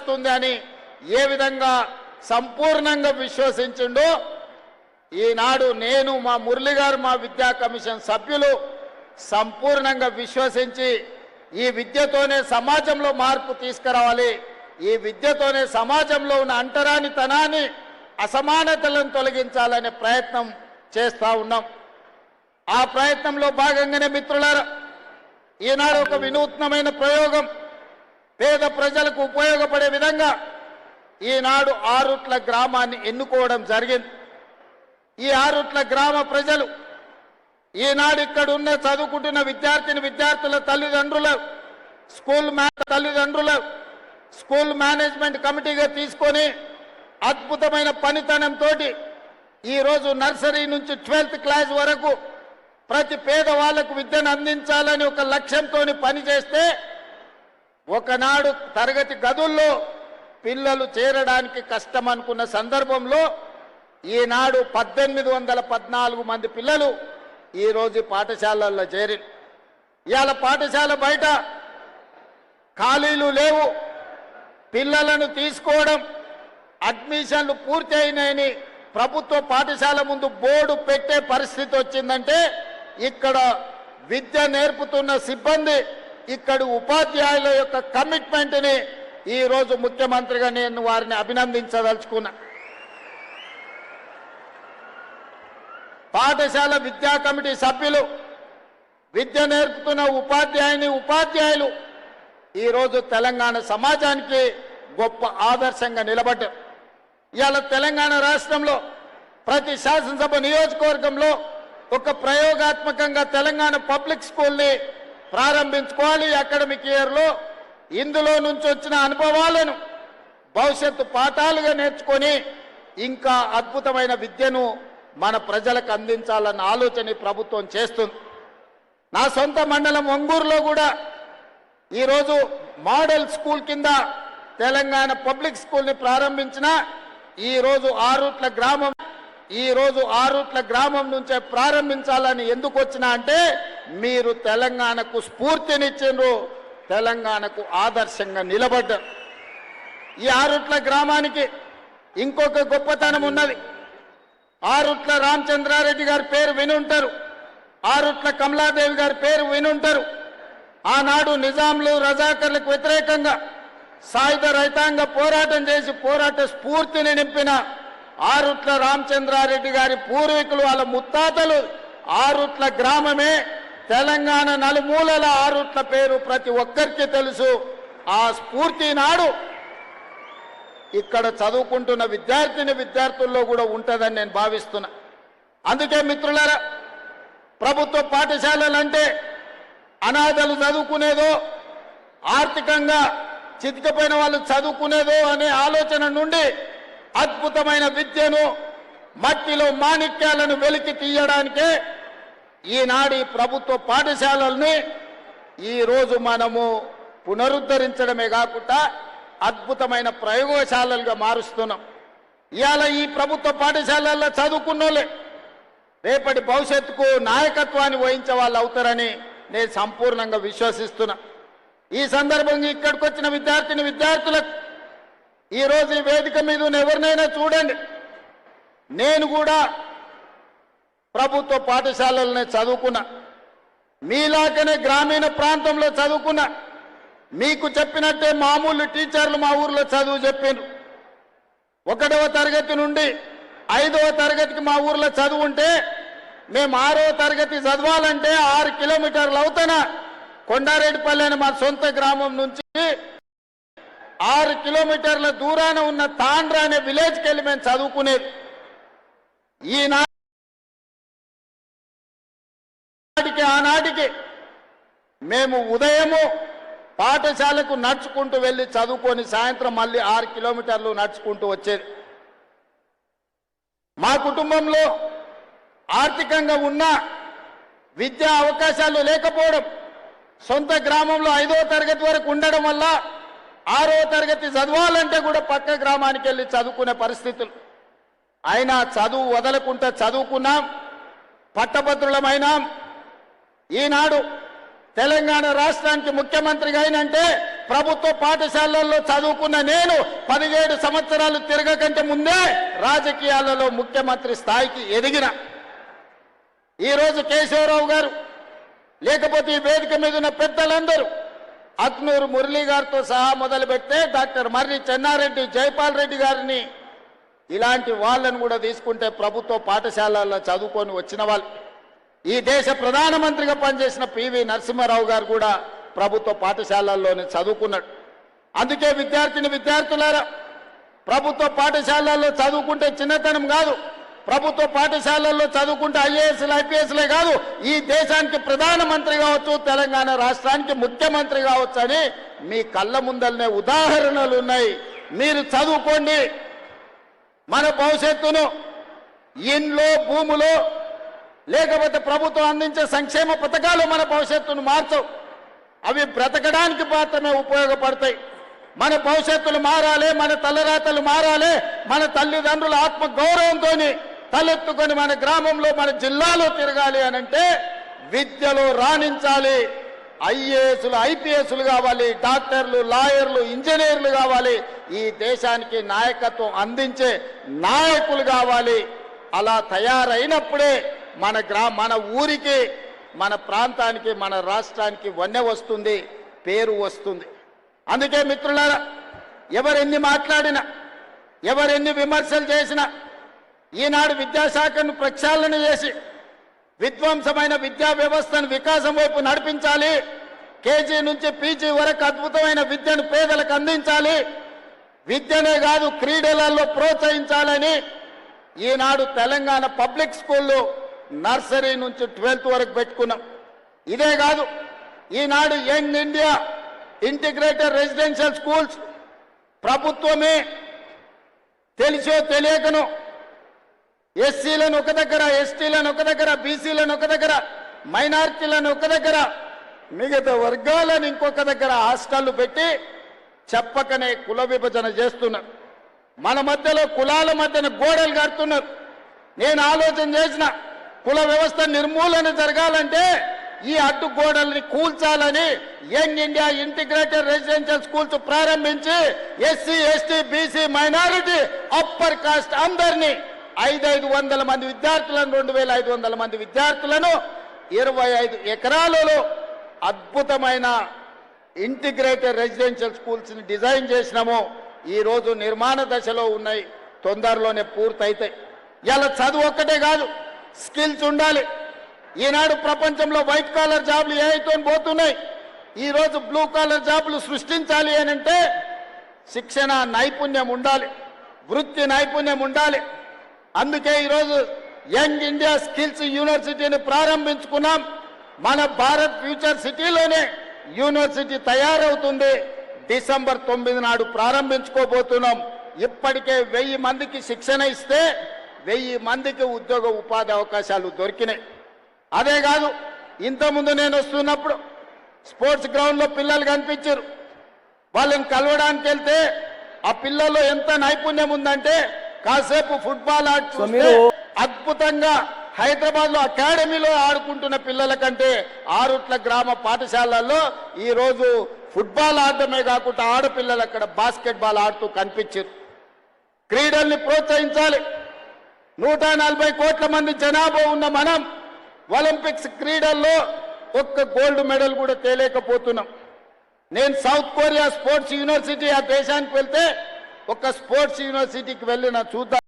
వస్తుంది అని ఏ విధంగా సంపూర్ణంగా విశ్వసించిండో ఈనాడు నేను మా మురళి గారు మా విద్యా కమిషన్ సభ్యులు సంపూర్ణంగా విశ్వసించి ఈ విద్యతోనే సమాజంలో మార్పు తీసుకురావాలి, ఈ విద్యతోనే సమాజంలో ఉన్న అంటరానితనాన్ని అసమానతలను తొలగించాలనే ప్రయత్నం చేస్తూ ఉన్నాం. ఆ ప్రయత్నంలో భాగంగానే మిత్రులారా ఈనాడు ఒక వినూత్నమైన ప్రయోగం పేద ప్రజలకు ఉపయోగపడే విధంగా ఈనాడు ఆరుట్ల గ్రామాన్ని ఎన్నుకోవడం జరిగింది. ఈ ఆరుట్ల గ్రామ ప్రజలు ఈనాడు ఇక్కడ ఉన్న చదువుకుంటున్న విద్యార్థుల తల్లిదండ్రుల స్కూల్ మేనేజ్మెంట్ కమిటీగా తీసుకొని అద్భుతమైన పనితనంతో ఈరోజు నర్సరీ నుంచి 12th క్లాస్ వరకు ప్రతి పేదవాళ్లకు విద్యను అందించాలని ఒక లక్ష్యంతో పనిచేస్తే ఒకనాడు తరగతి గదుల్లో పిల్లలు చేరడానికి కష్టం అనుకున్న సందర్భంలో ఈనాడు 1814 మంది పిల్లలు ఈరోజు పాఠశాలల్లో చేరి ఇవాళ పాఠశాల బయట ఖాళీలు లేవు, పిల్లలను తీసుకోవడం అడ్మిషన్లు పూర్తి అయినాయని ప్రభుత్వ పాఠశాల ముందు బోర్డు పెట్టే పరిస్థితి వచ్చిందంటే ఇక్కడ విద్య నేర్పుతున్న సిబ్బంది ఇక్కడి ఉపాధ్యాయుల యొక్క కమిట్మెంట్ని ఈరోజు ముఖ్యమంత్రిగా నేను వారిని అభినందించదలుచుకున్నా. పాఠశాల విద్యా కమిటీ సభ్యులు విద్య నేర్పుతున్న ఉపాధ్యాయులు ఈరోజు తెలంగాణ సమాజానికి గొప్ప ఆదర్శంగా నిలబడ్డారు. ఇవాళ తెలంగాణ రాష్ట్రంలో ప్రతి శాసనసభ నియోజకవర్గంలో ఒక ప్రయోగాత్మకంగా తెలంగాణ పబ్లిక్ స్కూల్ని ప్రారంభించుకోవాలి. అకాడమిక్ ఇయర్లో ఇందులో నుంచి వచ్చిన అనుభవాలను భవిష్యత్తు పాఠాలుగా నేర్చుకొని ఇంకా అద్భుతమైన విద్యను మన ప్రజలకు అందించాలన్న ఆలోచన ప్రభుత్వం చేస్తుంది. నా సొంత మండలం ఒంగూరులో కూడా ఈరోజు మోడల్ స్కూల్ కింద తెలంగాణ పబ్లిక్ స్కూల్ని ప్రారంభించిన ఈరోజు ఆరుట్ల గ్రామం నుంచే ప్రారంభించాలని ఎందుకు వచ్చినా అంటే మీరు తెలంగాణకు స్ఫూర్తినిచ్చిండ్రు, తెలంగాణకు ఆదర్శంగా నిలబడ్డారు. ఈ ఆరుట్ల గ్రామానికి ఇంకొక గొప్పతనం ఉన్నది. ఆరుట్ల రామచంద్రారెడ్డి గారి పేరు వినుంటారు, ఆరుట్ల కమలాదేవి గారి పేరు వినుంటారు. ఆనాడు నిజాంలు రజాకర్లకు వ్యతిరేకంగా సాయుధ రైతాంగ పోరాటం చేసి పోరాట స్ఫూర్తిని నింపిన ఆరుట్ల రామచంద్రారెడ్డి గారి పూర్వీకులు వాళ్ళ ముత్తాతలు ఆరుట్ల గ్రామమే. తెలంగాణ నలుమూలల ఆరుట్ల పేరు ప్రతి ఒక్కరికి తెలుసు. ఆ స్ఫూర్తి నాడు ఇక్కడ చదువుకుంటున్న విద్యార్థుల్లో కూడా ఉంటుందని నేను భావిస్తున్నా. అందుకే మిత్రులారా, ప్రభుత్వ పాఠశాలలంటే అనాథలు చదువుకునేదో, ఆర్థికంగా చితికిపోయిన వాళ్ళు చదువుకునేదో అనే ఆలోచన నుండి అద్భుతమైన విద్యను, మట్టిలో మాణిక్యాలను వెలికి తీయడానికే ఈనాడు ఈ ప్రభుత్వ పాఠశాలల్ని ఈరోజు మనము పునరుద్ధరించడమే కాకుండా అద్భుతమైన ప్రయోగశాలలుగా మారుస్తున్నాం. ఇవాళ ఈ ప్రభుత్వ పాఠశాలల్లో చదువుకున్నోళ్ళే రేపటి భవిష్యత్తుకు నాయకత్వాన్ని వహించే వాళ్ళు అవుతారని నేను సంపూర్ణంగా విశ్వసిస్తున్నా. ఈ సందర్భంగా ఇక్కడికి వచ్చిన విద్యార్థులకు ఈరోజు ఈ వేదిక మీద ఎవరినైనా చూడండి, నేను కూడా ప్రభుత్వ పాఠశాలలనే చదువుకున్నా, మీలాగనే గ్రామీణ ప్రాంతంలో చదువుకున్నా. మీకు చెప్పినట్టే మామూలు టీచర్లు మా ఊర్లో చదువు చెప్పారు. 1వ తరగతి నుండి 5వ తరగతికి మా ఊర్లో చదువు ఉంటే మేము 6వ తరగతి చదవాలంటే 6 కిలోమీటర్లు అవుతానా కొండారెడ్డిపల్లి అని మా సొంత గ్రామం నుంచి 6 కిలోమీటర్ల దూరాన ఉన్న తాండ్ర అనే విలేజ్కి వెళ్ళి మేము చదువుకునేది. ఆనాటికి మేము ఉదయము పాఠశాలకు నడుచుకుంటూ వెళ్ళి చదువుకొని సాయంత్రం మళ్ళీ 6 కిలోమీటర్లు నడుచుకుంటూ వచ్చేది. మా కుటుంబంలో ఆర్థికంగా ఉన్న విద్యా అవకాశాలు లేకపోవడం, సొంత గ్రామంలో 5వ తరగతి వరకు ఉండడం వల్ల 6వ తరగతి చదవాలంటే కూడా పక్క గ్రామానికి వెళ్ళి చదువుకునే పరిస్థితులు. అయినా చదువు వదలకుండా చదువుకున్నాం, పట్టభద్రులమైనాం. ఈనాడు తెలంగాణ రాష్ట్రానికి ముఖ్యమంత్రిగా అయినంటే ప్రభుత్వ పాఠశాలల్లో చదువుకున్న నేను 17 సంవత్సరాలు తిరగకంటే ముందే రాజకీయాలలో ముఖ్యమంత్రి స్థాయికి ఎదిగిన ఈరోజు కేశవరావు గారు లేకపోతే ఈ వేదిక మీద ఉన్న పెద్దలందరూ అక్నూరు మురళీ గారితో సహా మొదలు పెడితే డాక్టర్ మర్రి చెన్నారెడ్డి జైపాల్ రెడ్డి గారిని ఇలాంటి వాళ్ళను కూడా తీసుకుంటే ప్రభుత్వ పాఠశాలల్లో చదువుకొని వచ్చిన వాళ్ళు ఈ దేశ ప్రధానమంత్రిగా పనిచేసిన పివి నరసింహారావు గారు కూడా ప్రభుత్వ పాఠశాలల్లోనే చదువుకున్నాడు. అందుకే విద్యార్థులారా ప్రభుత్వ పాఠశాలల్లో చదువుకుంటే చిన్నతనం కాదు, ప్రభుత్వ పాఠశాలల్లో చదువుకుంటే ఐఏఎస్లు ఐపీఎస్లే కాదు, ఈ దేశానికి ప్రధానమంత్రి కావచ్చు, తెలంగాణ రాష్ట్రానికి ముఖ్యమంత్రి కావచ్చు అని మీ కళ్ళ ముందలనే ఉదాహరణలు ఉన్నాయి. మీరు చదువుకోండి. మన భవిష్యత్తును ఇంట్లో భూములో లేకపోతే ప్రభుత్వం అందించే సంక్షేమ పథకాలు మన భవిష్యత్తును మార్చవు. అవి బ్రతకడానికి మాత్రమే ఉపయోగపడతాయి. మన భవిష్యత్తులు మారాలి, మన తలరాతలు మారాలి, మన తల్లిదండ్రుల ఆత్మ గౌరవంతో తలెత్తుకొని మన గ్రామంలో మన జిల్లాలో తిరగాలి అనంటే విద్యలో రాణించాలి. ఐఏఎస్లు ఐపీఎస్లు కావాలి, డాక్టర్లు లాయర్లు ఇంజనీర్లు కావాలి, ఈ దేశానికి నాయకత్వం అందించే నాయకులు కావాలి. అలా తయారైనప్పుడే మన ఊరికి మన ప్రాంతానికి మన రాష్ట్రానికి వన్నె వస్తుంది, పేరు వస్తుంది. అందుకే మిత్రులారా ఎవరెన్ని మాట్లాడినా ఎవరెన్ని విమర్శలు చేసినా ఈనాడు విద్యాశాఖను ప్రక్షాళన చేసి విధ్వంసమైన విద్యా వ్యవస్థను వికాసం వైపు నడిపించాలి. కేజీ నుంచి పీజీ వరకు అద్భుతమైన విద్యను పేదలకు అందించాలి. విద్యనే కాదు క్రీడలలో ప్రోత్సహించాలని ఈనాడు తెలంగాణ పబ్లిక్ స్కూల్లో నర్సరీ నుంచి 12th వరకు పెట్టుకున్నాం. ఇదే కాదు ఈనాడు young India integrated residential schools ప్రభుత్వమే తెలిసో తెలియకనో ఎస్సీలను ఒక దగ్గర, ఎస్టీలను ఒక దగ్గర, బీసీలను ఒక దగ్గర, మైనారిటీలను ఒక దగ్గర, మిగతా వర్గాలను ఇంకొక దగ్గర హాస్టళ్లు పెట్టి చెప్పకనే కుల విభజన చేస్తున్నారు. మన మధ్యలో కులాల మధ్యన గోడలు కడుతున్నారు. నేను ఆలోచన చేసిన కుల వ్యవస్థ నిర్మూలన జరగాలంటే ఈ అడ్డు గోడల్ని కూల్చాలని young India integrated residential schools ప్రారంభించి SC ST BC minority upper caste అందరినీ 500 మంది విద్యార్థులను 2500 మంది విద్యార్థులను 25 ఎకరాలలో అద్భుతమైన ఇంటిగ్రేటెడ్ రెసిడెన్షియల్ స్కూల్స్ ని డిజైన్ చేసినాము. ఈ రోజు నిర్మాణ దశలో ఉన్నాయి, తొందరలోనే పూర్తయితాయి. ఇలా చదువు ఒక్కటే కాదు, స్కిల్స్ ఉండాలి. ఈనాడు ప్రపంచంలో వైట్ కాలర్ జాబ్లు ఏఐతో పోతున్నాయి. ఈ రోజు బ్లూ కాలర్ జాబ్లు సృష్టించాలి అని అంటే శిక్షణ నైపుణ్యం ఉండాలి, వృత్తి నైపుణ్యం ఉండాలి. అందుకే ఈరోజు యంగ్ ఇండియా స్కిల్స్ యూనివర్సిటీని ప్రారంభించుకున్నాం. మన భారత్ ఫ్యూచర్ సిటీలోనే యూనివర్సిటీ తయారవుతుంది. డిసెంబర్ 9 నాడు ప్రారంభించుకోబోతున్నాం. ఇప్పటికే 1000 మందికి శిక్షణ ఇస్తే 1000 మందికి ఉద్యోగ ఉపాధి అవకాశాలు దొరికినాయి. అదే కాదు ఇంతకుముందు నేను వస్తున్నప్పుడు స్పోర్ట్స్ గ్రౌండ్లో పిల్లలు కనిపించారు. వాళ్ళని కలవడానికి వెళ్తే ఆ పిల్లల్లో ఎంత నైపుణ్యం ఉందంటే కాసేపు ఫుట్బాల్ ఆడుతుంటే అద్భుతంగా హైదరాబాద్ లో అకాడమీలో ఆడుకుంటున్న పిల్లల కంటే ఆరుట్ల గ్రామ పాఠశాలల్లో ఈ రోజు ఫుట్బాల్ ఆడటమే కాకుండా ఆడపిల్లలు అక్కడ బాస్కెట్ బాల్ ఆడుతూ కనిపించారు. క్రీడల్ని ప్రోత్సహించాలి. 140 కోట్ల మంది జనాభా ఉన్న మనం ఒలింపిక్స్ క్రీడల్లో ఒక్క గోల్డ్ మెడల్ కూడా తేలేకపోతున్నాం. నేను సౌత్ కొరియా స్పోర్ట్స్ యూనివర్సిటీ ఆ దేశానికి వెళ్తే ఒక స్పోర్ట్స్ యూనివర్సిటీకి వెళ్ళిన చూద్దాం.